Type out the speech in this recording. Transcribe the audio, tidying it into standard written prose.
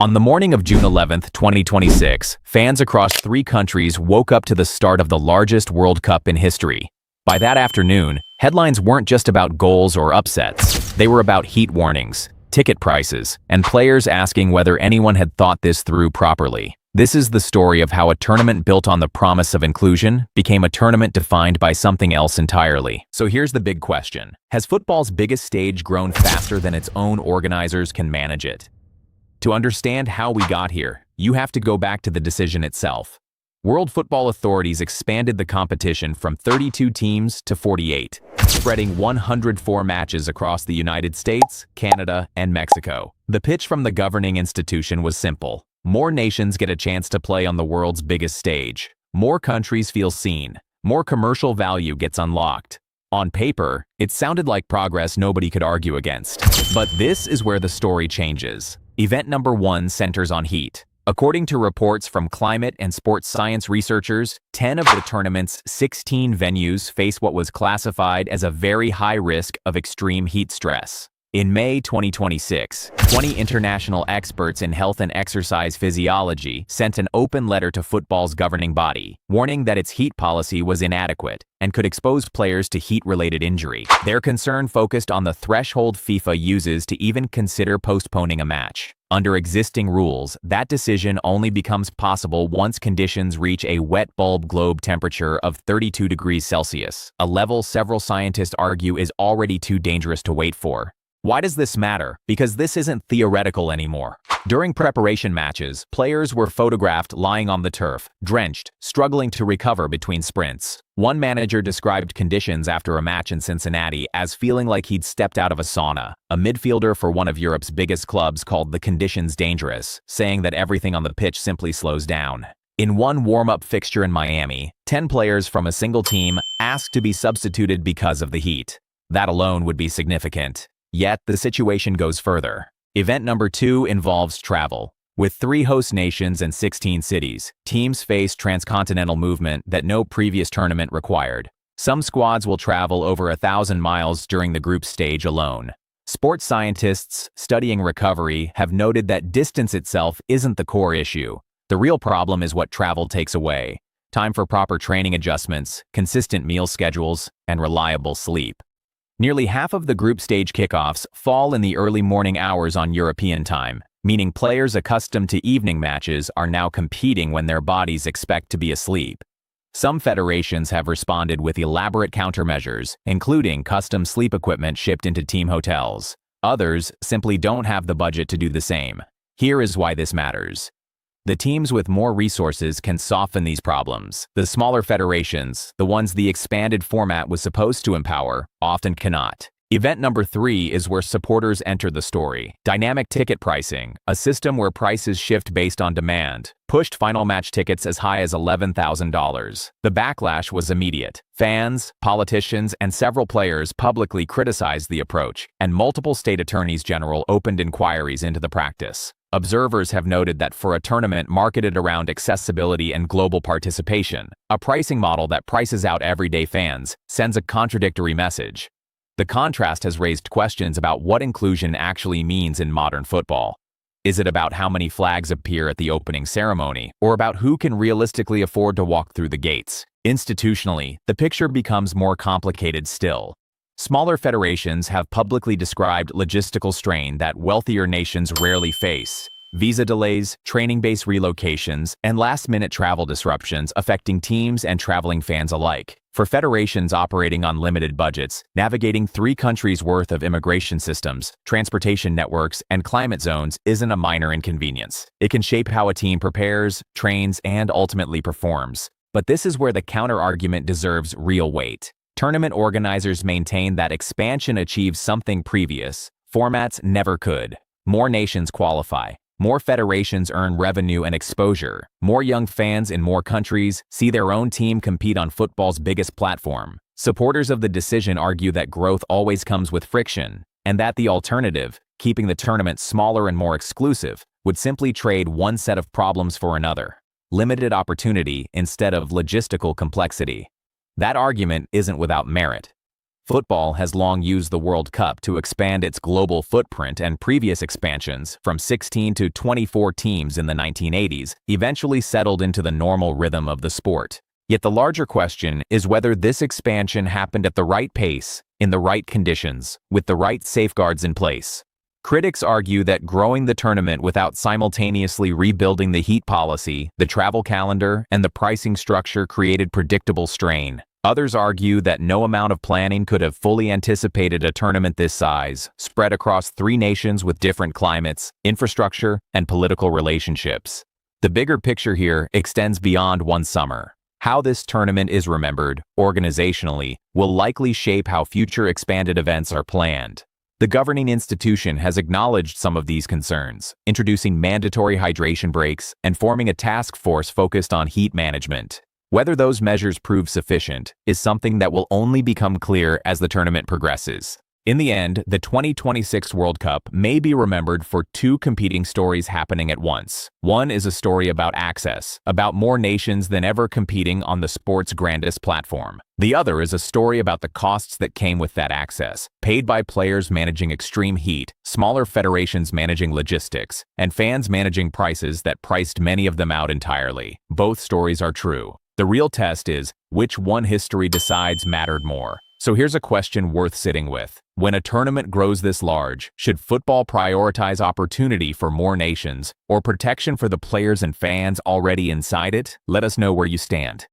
On the morning of June 11, 2026, fans across 3 countries woke up to the start of the largest World Cup in history. By that afternoon, headlines weren't just about goals or upsets. They were about heat warnings, ticket prices, and players asking whether anyone had thought this through properly. This is the story of how a tournament built on the promise of inclusion became a tournament defined by something else entirely. So here's the big question. Has football's biggest stage grown faster than its own organizers can manage it? To understand how we got here, you have to go back to the decision itself. World football authorities expanded the competition from 32 teams to 48, spreading 104 matches across the United States, Canada, and Mexico. The pitch from the governing institution was simple. More nations get a chance to play on the world's biggest stage. More countries feel seen. More commercial value gets unlocked. On paper, it sounded like progress nobody could argue against. But this is where the story changes. Event number 1 centers on heat. According to reports from climate and sports science researchers, 10 of the tournament's 16 venues face what was classified as a very high risk of extreme heat stress. In May 2026, 20 international experts in health and exercise physiology sent an open letter to football's governing body, warning that its heat policy was inadequate and could expose players to heat-related injury. Their concern focused on the threshold FIFA uses to even consider postponing a match. Under existing rules, that decision only becomes possible once conditions reach a wet bulb globe temperature of 32 degrees Celsius, a level several scientists argue is already too dangerous to wait for. Why does this matter? Because this isn't theoretical anymore. During preparation matches, players were photographed lying on the turf, drenched, struggling to recover between sprints. One manager described conditions after a match in Cincinnati as feeling like he'd stepped out of a sauna. A midfielder for one of Europe's biggest clubs called the conditions dangerous, saying that everything on the pitch simply slows down. In one warm-up fixture in Miami, 10 players from a single team asked to be substituted because of the heat. That alone would be significant. Yet, the situation goes further. Event number 2 involves travel. With 3 host nations and 16 cities, teams face transcontinental movement that no previous tournament required. Some squads will travel over 1,000 miles during the group stage alone. Sports scientists studying recovery have noted that distance itself isn't the core issue. The real problem is what travel takes away. Time for proper training adjustments, consistent meal schedules, and reliable sleep. Nearly half of the group stage kickoffs fall in the early morning hours on European time, meaning players accustomed to evening matches are now competing when their bodies expect to be asleep. Some federations have responded with elaborate countermeasures, including custom sleep equipment shipped into team hotels. Others simply don't have the budget to do the same. Here is why this matters. The teams with more resources can soften these problems. The smaller federations, the ones the expanded format was supposed to empower, often cannot. Event number 3 is where supporters enter the story. Dynamic ticket pricing, a system where prices shift based on demand, pushed final match tickets as high as $11,000. The backlash was immediate. Fans, politicians, and several players publicly criticized the approach, and multiple state attorneys general opened inquiries into the practice. Observers have noted that for a tournament marketed around accessibility and global participation, a pricing model that prices out everyday fans sends a contradictory message. The contrast has raised questions about what inclusion actually means in modern football. Is it about how many flags appear at the opening ceremony, or about who can realistically afford to walk through the gates? Institutionally, the picture becomes more complicated still. Smaller federations have publicly described logistical strain that wealthier nations rarely face. Visa delays, training base relocations, and last-minute travel disruptions affecting teams and traveling fans alike. For federations operating on limited budgets, navigating 3 countries' worth of immigration systems, transportation networks, and climate zones isn't a minor inconvenience. It can shape how a team prepares, trains, and ultimately performs. But this is where the counter-argument deserves real weight. Tournament organizers maintain that expansion achieves something previous formats never could. More nations qualify. More federations earn revenue and exposure. More young fans in more countries see their own team compete on football's biggest platform. Supporters of the decision argue that growth always comes with friction, and that the alternative, keeping the tournament smaller and more exclusive, would simply trade one set of problems for another. Limited opportunity instead of logistical complexity. That argument isn't without merit. Football has long used the World Cup to expand its global footprint, and previous expansions, from 16 to 24 teams in the 1980s, eventually settled into the normal rhythm of the sport. Yet the larger question is whether this expansion happened at the right pace, in the right conditions, with the right safeguards in place. Critics argue that growing the tournament without simultaneously rebuilding the heat policy, the travel calendar, and the pricing structure created predictable strain. Others argue that no amount of planning could have fully anticipated a tournament this size, spread across 3 nations with different climates, infrastructure, and political relationships. The bigger picture here extends beyond one summer. How this tournament is remembered, organizationally, will likely shape how future expanded events are planned. The governing institution has acknowledged some of these concerns, introducing mandatory hydration breaks and forming a task force focused on heat management. Whether those measures prove sufficient is something that will only become clear as the tournament progresses. In the end, the 2026 World Cup may be remembered for 2 competing stories happening at once. One is a story about access, about more nations than ever competing on the sport's grandest platform. The other is a story about the costs that came with that access, paid by players managing extreme heat, smaller federations managing logistics, and fans managing prices that priced many of them out entirely. Both stories are true. The real test is, which one history decides mattered more? So here's a question worth sitting with. When a tournament grows this large, should football prioritize opportunity for more nations, or protection for the players and fans already inside it? Let us know where you stand.